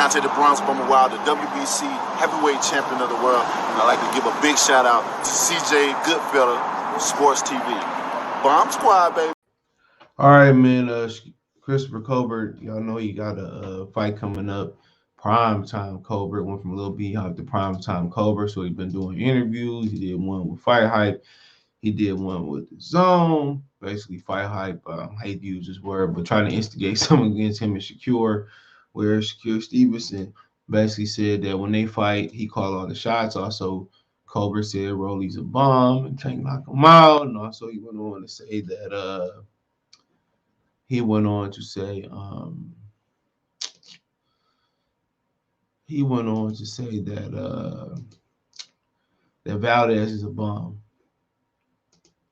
Deontay the Bronx Bomber Wild, the WBC heavyweight champion of the world. And I'd like to give a big shout out to CJ Goodfellow, Sports TV. Bomb Squad, baby. All right, man. Christopher Colbert, y'all know he got a fight coming up. Prime time Colbert went from Lil B Hype to Prime time Colbert. So he's been doing interviews. He did one with Fight Hype. He did one with the Zone. Basically, Fight Hype. I hate to use this word, but trying to instigate something against him and Shakur, where Shakur Stevenson basically said that when they fight, he called all the shots. Also, Colbert said Rolly's a bomb and can't knock him out. And also, he went on to say that he went on to say that Valdez is a bum.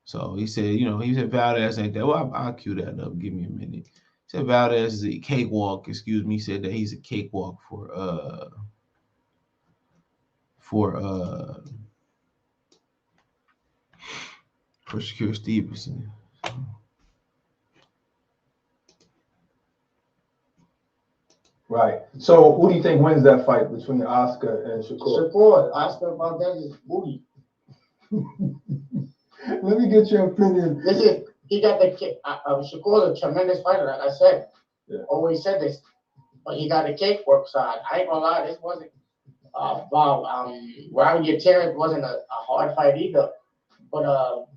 So he said, he said Valdez ain't that. Well, I'll cue that up. Give me a minute. He said Valdez is a cakewalk. Excuse me. He said that he's a cakewalk for Shakur Stevenson. Right. So who do you think wins that fight between Oscar and Shakur? Shakur. Oscar Valdez is booty. Let me get your opinion. Listen, he got the kick. Shakur's a tremendous fighter, like I said. Yeah. Always said this. But he got a cakewalk side. I ain't gonna lie, this wasn't Robert Terrence wasn't a hard fight either. But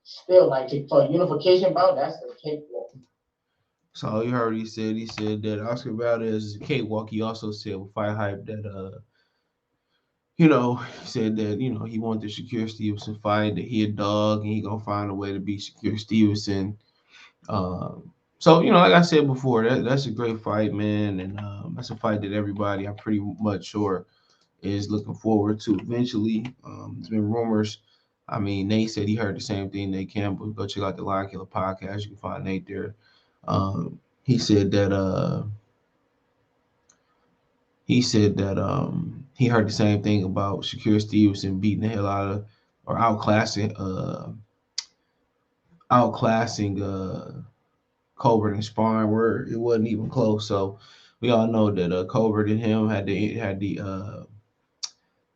still, like for a unification bout, that's the cakewalk. So you heard he said that Oscar Valdez is a cakewalk. He also said with Fight Hype that he said that he wanted the Shakur Stevenson fight, that he a dog and he gonna find a way to beat Shakur Stevenson. So like I said before, that's a great fight, man, and that's a fight that everybody, I'm pretty much sure, is looking forward to eventually. There's been rumors. I mean, Nate said he heard the same thing. Nate Campbell, go check out the Lion Killer podcast. You can find Nate there. He said that he heard the same thing about Shakur Stevenson beating the hell out of or outclassing Colbert in sparring, where it wasn't even close. So we all know that Colbert and him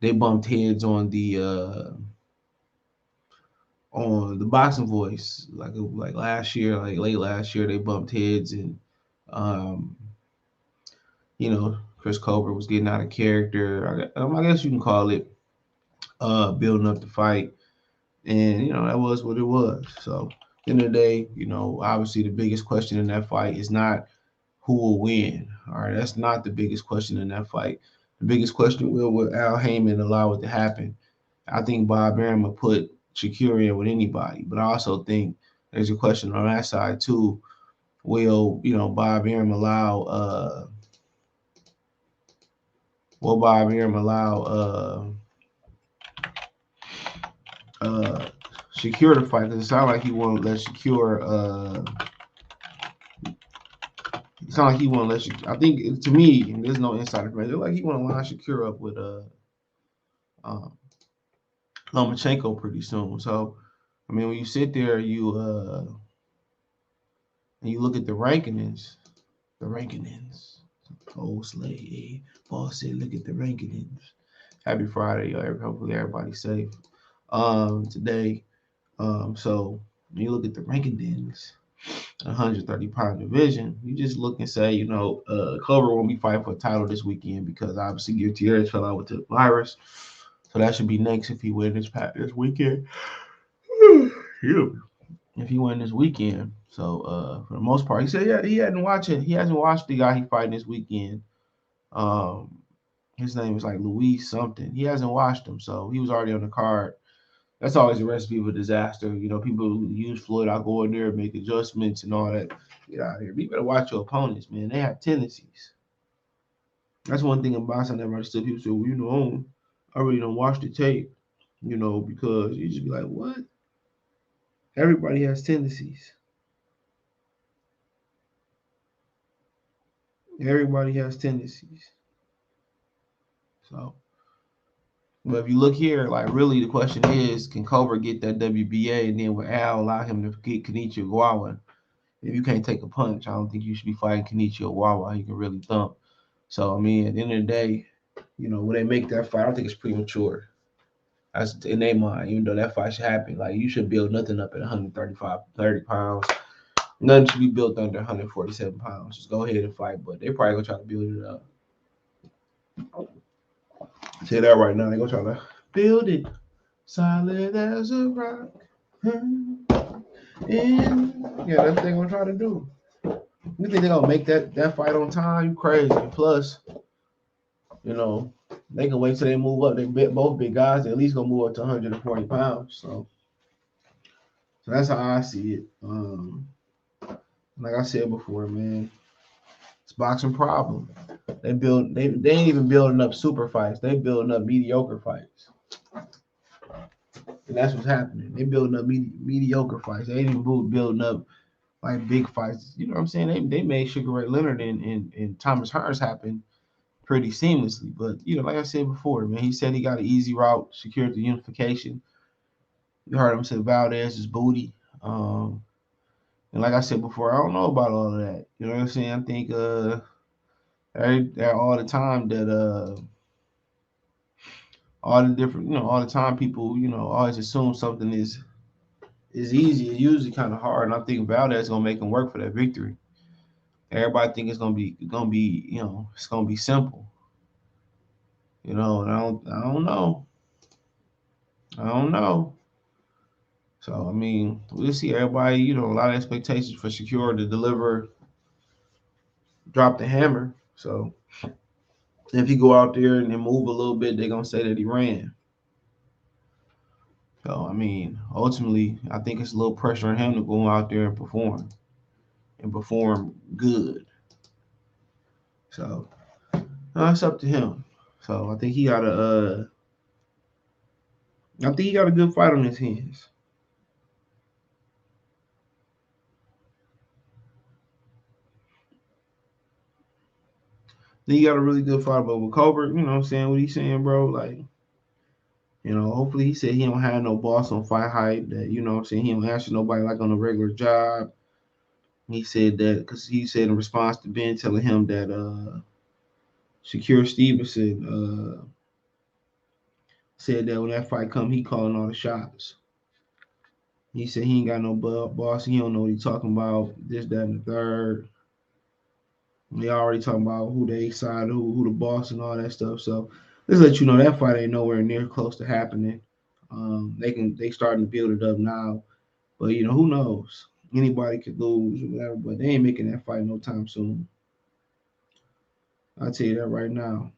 they bumped heads on the Boxing Voice like last year, like late last year. They bumped heads, and Chris Colbert was getting out of character. I guess you can call it building up the fight, and that was what it was. So at the end of the day, obviously the biggest question in that fight is not who will win. All right, that's not the biggest question in that fight. The biggest question will Al Heyman allow it to happen. I think Bob Arum will put Shakur in with anybody, but I also think there's a question on that side too. Will Bob Arum allow Shakur to fight? Because it sounds like he won't let Shakur. It sounds like he won't let Shakur. I think to me, there's no insider information. Like he want to line Shakur up with Lomachenko pretty soon. So I mean, when you sit there, and you look at the rankings. Old Slade, boss said, look at the rankings. Happy Friday, hopefully everybody's safe today. So when you look at the rankings, 130-pound division, you just look and say, Colbert won't be fighting for a title this weekend because obviously Gutierrez fell out with the virus. So that should be next if he wins this weekend. If he win this weekend. So for the most part, he said he hasn't watched the guy he fighting this weekend. His name is like Luis something. He hasn't watched him, so he was already on the card. That's always a recipe for disaster. People use Floyd. I'll go in there, make adjustments and all that. Get out of here. But you better watch your opponents, man. They have tendencies. That's one thing about boxing I never understood. People say, well, I really don't watch the tape, because you just be like, what? Everybody has tendencies. Everybody has tendencies. So, but if you look here, like really the question is, can Colbert get that WBA, and then will Al allow him to get Kenichi Ogawa? If you can't take a punch, I don't think you should be fighting Kenichi Ogawa. He can really thump. So I mean, at the end of the day, when they make that fight, I don't think it's premature. That's in their mind, even though that fight should happen. Like, you should build nothing up at 30 pounds. Nothing should be built under 147 pounds. Just go ahead and fight. But they probably gonna try to build it up. I'll tell you that right now. They gonna try to build it solid as a rock. And yeah, that's what they gonna try to do. You think they gonna make that fight on time? You crazy. Plus, they can wait till they move up. They both big guys. They at least gonna move up to 140 pounds. So that's how I see it. Like I said before, man, it's boxing problem. They ain't even building up super fights. They building up mediocre fights. And that's what's happening. They building up mediocre fights. They ain't even building up like big fights. You know what I'm saying? They made Sugar Ray Leonard and Thomas Hearns happen pretty seamlessly. But like I said before, man, he said he got an easy route, secured the unification. You heard him say Valdez is booty. And like I said before, I don't know about all of that. You know what I'm saying? I think all the time that all the different, all the time people, always assume something is easy. It's usually kind of hard. And I think Valdez is gonna make him work for that victory. Everybody think it's gonna be, it's gonna be simple. And I don't know. I don't know. So I mean, we'll see. Everybody, a lot of expectations for Shakur to deliver, drop the hammer. So if he go out there and move a little bit, they're gonna say that he ran. So I mean, ultimately, I think it's a little pressure on him to go out there and perform good. So it's up to him. So I think he got a good fight on his hands. Then he got a really good fight, but with Colbert, you know what I'm saying? What he's saying, bro, like, hopefully he said he don't have no boss on Fight Hype, that, you know what I'm saying, he don't answer nobody like on a regular job. He said that because he said in response to Ben telling him that Shakur Stevenson said that when that fight come, he calling all the shots. He said he ain't got no boss. He don't know what he talking about, this, that, and the third. They already talking about who they side, who the boss and all that stuff. So let's let you know that fight ain't nowhere near close to happening. They starting to build it up now, but who knows? Anybody could lose or whatever, but they ain't making that fight no time soon. I'll tell you that right now.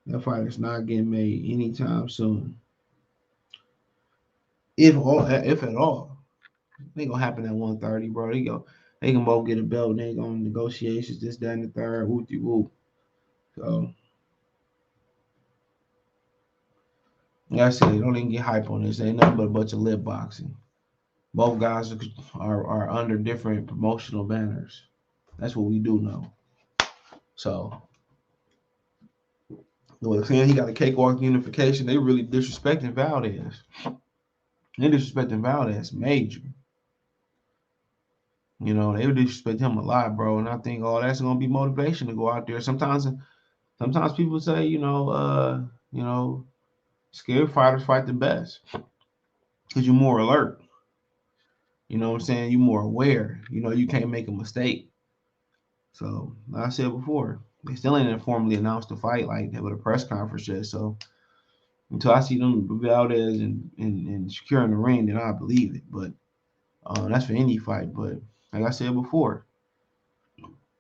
That fight is not getting made anytime soon. If at all. It ain't gonna happen at 130, bro. They can both get a belt and they going negotiations, this, that, and the third, whoop-de-whoop. So like I said, don't even get hype on this. Ain't nothing but a bunch of lip boxing. Both guys are under different promotional banners. That's what we do know. So saying he got a cakewalk unification, they really disrespecting Valdez. They disrespecting Valdez major. They would disrespect him a lot, bro. And I think that's gonna be motivation to go out there. Sometimes people say, scared fighters fight the best because you're more alert. You know what I'm saying? You're more aware. You can't make a mistake. So like I said before, they still ain't formally announced the fight like that with a press conference yet. So until I see them Valdez and Shakur in the ring, then I believe it. But that's for any fight. But like I said before,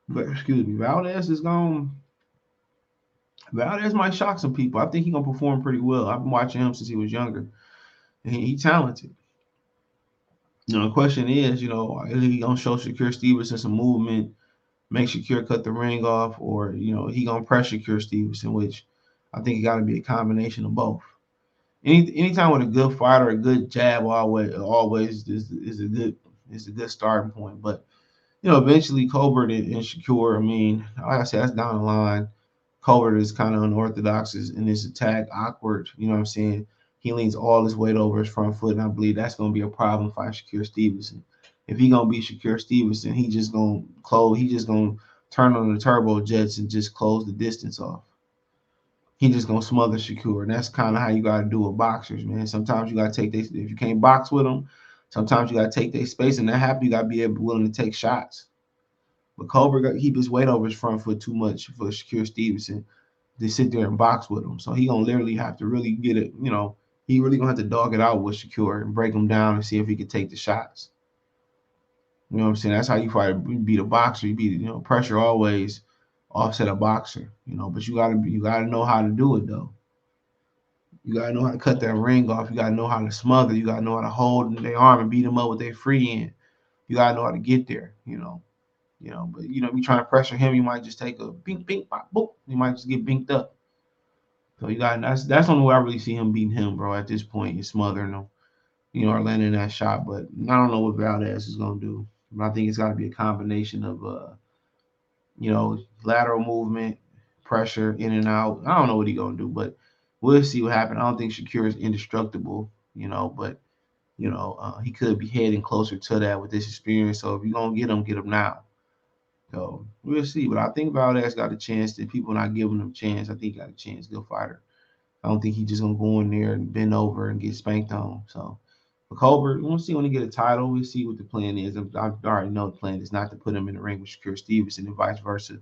Valdez is gone. Valdez might shock some people. I think he's gonna perform pretty well. I've been watching him since he was younger. And he's talented. The question is, is he gonna show Shakur Stevenson some movement, make Shakur cut the ring off, or he gonna press Shakur Stevenson, which I think it got to be a combination of both. Anytime with a good fighter, a good jab always is a good starting point. But eventually Colbert and Shakur, I mean, like I said, that's down the line. Colbert is kind of unorthodox in his attack, awkward. You know what I'm saying? He leans all his weight over his front foot, and I believe that's going to be a problem for Shakur Stevenson. If he going to beat Shakur Stevenson, he just going to turn on the turbo jets and just close the distance off. He just gonna smother Shakur, and that's kind of how you gotta do with boxers, man. Sometimes you gotta take if you can't box with them, sometimes you gotta take their space, and that happens. You gotta be willing to take shots. But Colbert got to keep his weight over his front foot too much for Shakur Stevenson to sit there and box with him. So he gonna literally have to really get it. He really gonna have to dog it out with Shakur and break him down and see if he can take the shots. You know what I'm saying? That's how you fight. You beat a boxer. You beat pressure always offset a boxer. But you gotta know how to do it though. You gotta know how to cut that ring off. You gotta know how to smother. You gotta know how to hold their arm and beat them up with their free end. You gotta know how to get there. But if you trying to pressure him, you might just take a bink, bink, pop, boop. You might just get binked up. So that's the only way I really see him beating him, bro. At this point, is smothering him, or landing that shot. But I don't know what Valdez is gonna do. But I think it's got to be a combination of lateral movement, pressure, in and out. I don't know what he's gonna do, but we'll see what happens. I don't think Shakur is indestructible, but he could be heading closer to that with this experience. So if you're gonna get him now. So we'll see. But I think Valdez got a chance. If people not giving him a chance, I think he got a chance. Good fighter. I don't think he's just gonna go in there and bend over and get spanked on. So for Colbert, we'll see when he get a title. We'll see what the plan is. I already know the plan is not to put him in the ring with Shakur Stevenson and vice versa.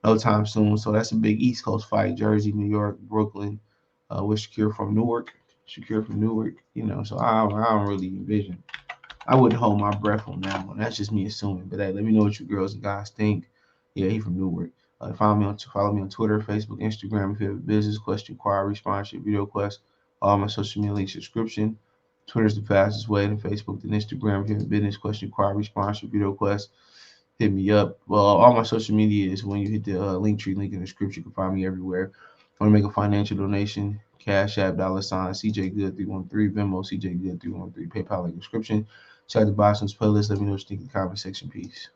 No time soon. So that's a big East Coast fight. Jersey, New York, Brooklyn, with Shakur from Newark. So I don't really envision. I wouldn't hold my breath on that one. That's just me assuming. But hey, let me know what you girls and guys think. Yeah, he from Newark. Follow me on Twitter, Facebook, Instagram if you have a business question, inquiry, sponsorship, video request. All my social media links, subscription. Twitter's the fastest way, and Facebook and Instagram if you have a business question, inquiry, sponsorship, video request. Hit me up. Well, all my social media is when you hit the Linktree link in the description. You can find me everywhere. If you want to make a financial donation, Cash App, $, CJ Good 313, Venmo, CJ Good 313, PayPal link description. Check the Boston's playlist. Let me know what you think in the comment section. Peace.